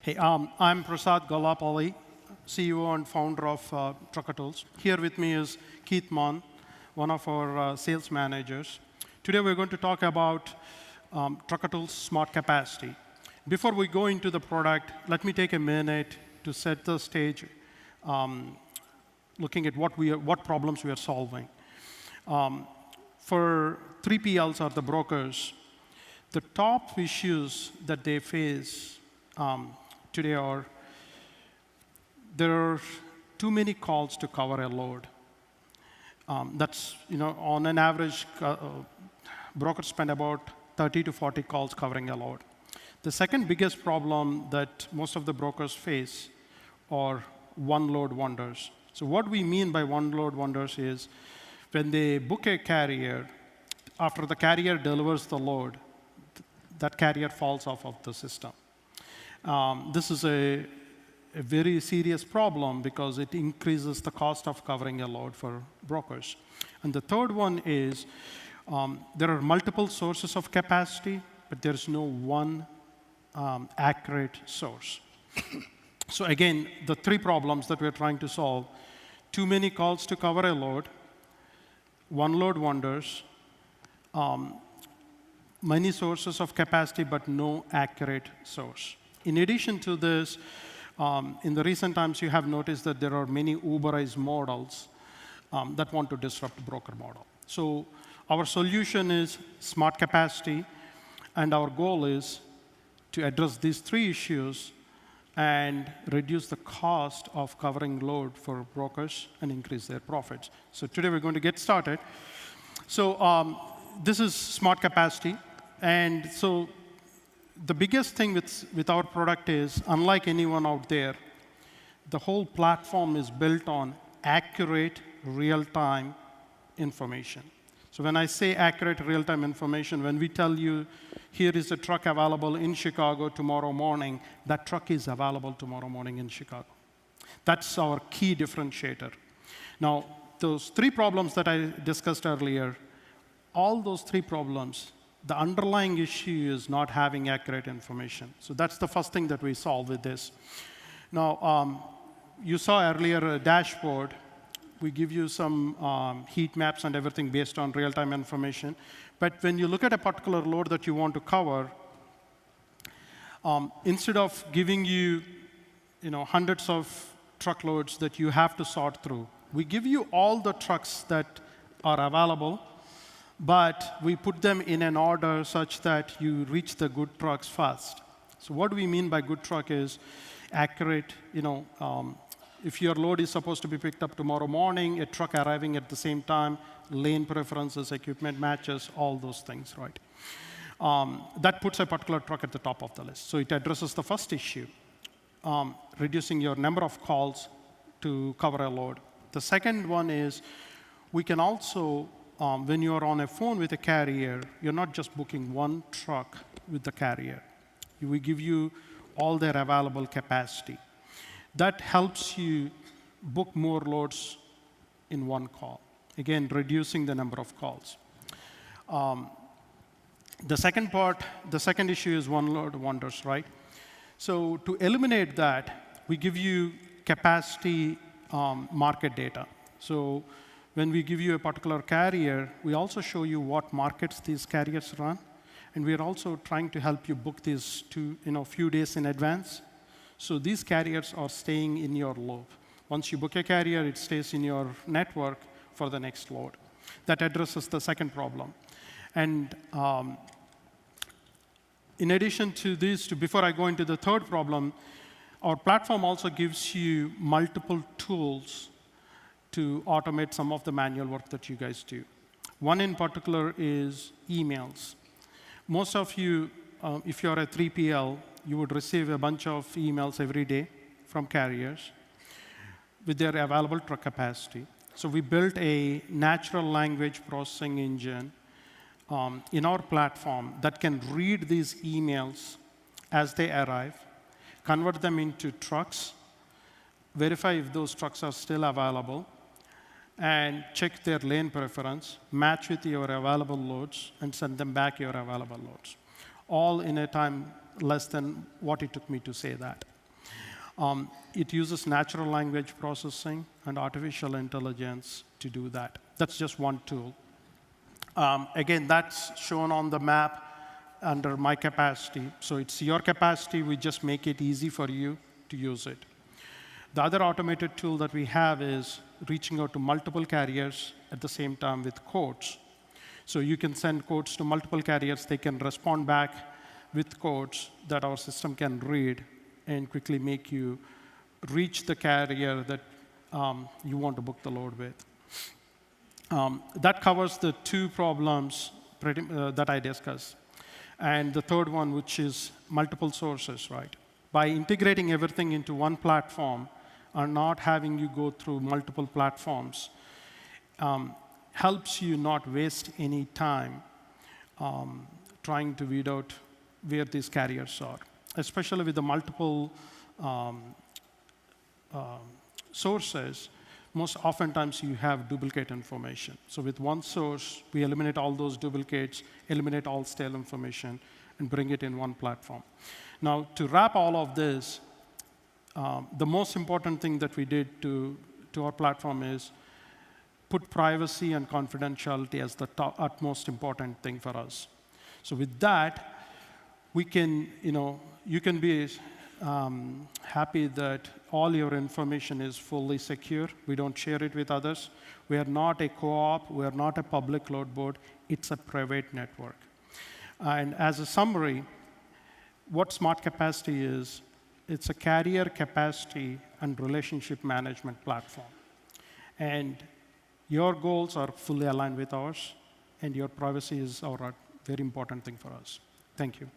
Hey, I'm Prasad Gollapalli, CEO and founder of Trucker Tools. Here with me is Keith Mann, one of our sales managers. Today we're going to talk about Trucker Tools Smart Capacity. Before we go into the product, let me take a minute to set the stage, looking at what problems we are solving. For 3PLs or the brokers, the top issues that they face today are there are too many calls to cover a load. That's, on an average, brokers spend about 30 to 40 calls covering a load. The second biggest problem that most of the brokers face are one-load wonders. So what we mean by one-load wonders is when they book a carrier, after the carrier delivers the load, that carrier falls off of the system. This is a very serious problem because it increases the cost of covering a load for brokers. And the third one is there are multiple sources of capacity, but there's no one accurate source. So again, the three problems that we're trying to solve: too many calls to cover a load, one-load wonders, many sources of capacity, but no accurate source. In addition to this, in the recent times, you have noticed that there are many Uberized models that want to disrupt the broker model. So our solution is smart capacity, and our goal is to address these three issues and reduce the cost of covering load for brokers and increase their profits. So today we're going to get started. So this is smart capacity, and so the biggest thing with our product is, unlike anyone out there, the whole platform is built on accurate, real-time information. So when I say accurate, real-time information, when we tell you, here is a truck available in Chicago tomorrow morning, that truck is available tomorrow morning in Chicago. That's our key differentiator. Now, those three problems that I discussed earlier, all those three problems, the underlying issue is not having accurate information. So that's the first thing that we solve with this. Now, you saw earlier a dashboard. We give you some heat maps and everything based on real-time information. But when you look at a particular load that you want to cover, instead of giving you, hundreds of truckloads that you have to sort through, we give you all the trucks that are available, but we put them in an order such that you reach the good trucks fast. So what we mean by good truck is accurate. If your load is supposed to be picked up tomorrow morning, a truck arriving at the same time, lane preferences, equipment matches, all those things, right? That puts a particular truck at the top of the list. So it addresses the first issue, reducing your number of calls to cover a load. The second one is we can also, when you're on a phone with a carrier, you're not just booking one truck with the carrier. We give you all their available capacity. That helps you book more loads in one call. Again, reducing the number of calls. The second issue is one-load wonders, right? So to eliminate that, we give you capacity market data. So when we give you a particular carrier, we also show you what markets these carriers run. And we're also trying to help you book these few days in advance. So these carriers are staying in your loop. Once you book a carrier, it stays in your network for the next load. That addresses the second problem. And in addition to this, before I go into the third problem, our platform also gives you multiple tools to automate some of the manual work that you guys do. One in particular is emails. Most of you, if you're a 3PL, you would receive a bunch of emails every day from carriers with their available truck capacity. So we built a natural language processing engine in our platform that can read these emails as they arrive, convert them into trucks, verify if those trucks are still available, and check their lane preference, match with your available loads, and send them back your available loads, all in a time less than what it took me to say that. It uses natural language processing and artificial intelligence to do that. That's just one tool. Again, that's shown on the map under my capacity. So it's your capacity. We just make it easy for you to use it. The other automated tool that we have is reaching out to multiple carriers at the same time with quotes. So you can send quotes to multiple carriers. They can respond back with quotes that our system can read and quickly make you reach the carrier that you want to book the load with. That covers the two problems that I discussed. And the third one, which is multiple sources, right? By integrating everything into one platform and not having you go through multiple platforms, helps you not waste any time trying to weed out where these carriers are, especially with the multiple sources. Most oftentimes, you have duplicate information. So with one source, we eliminate all those duplicates, eliminate all stale information, and bring it in one platform. Now, to wrap all of this, the most important thing that we did to our platform is put privacy and confidentiality as the utmost important thing for us. So with that, we can, you can be happy that all your information is fully secure. We don't share it with others. We are not a co-op. We are not a public load board. It's a private network. And as a summary, what Smart Capacity is, it's a carrier capacity and relationship management platform. And your goals are fully aligned with ours, and your privacy is our very important thing for us. Thank you.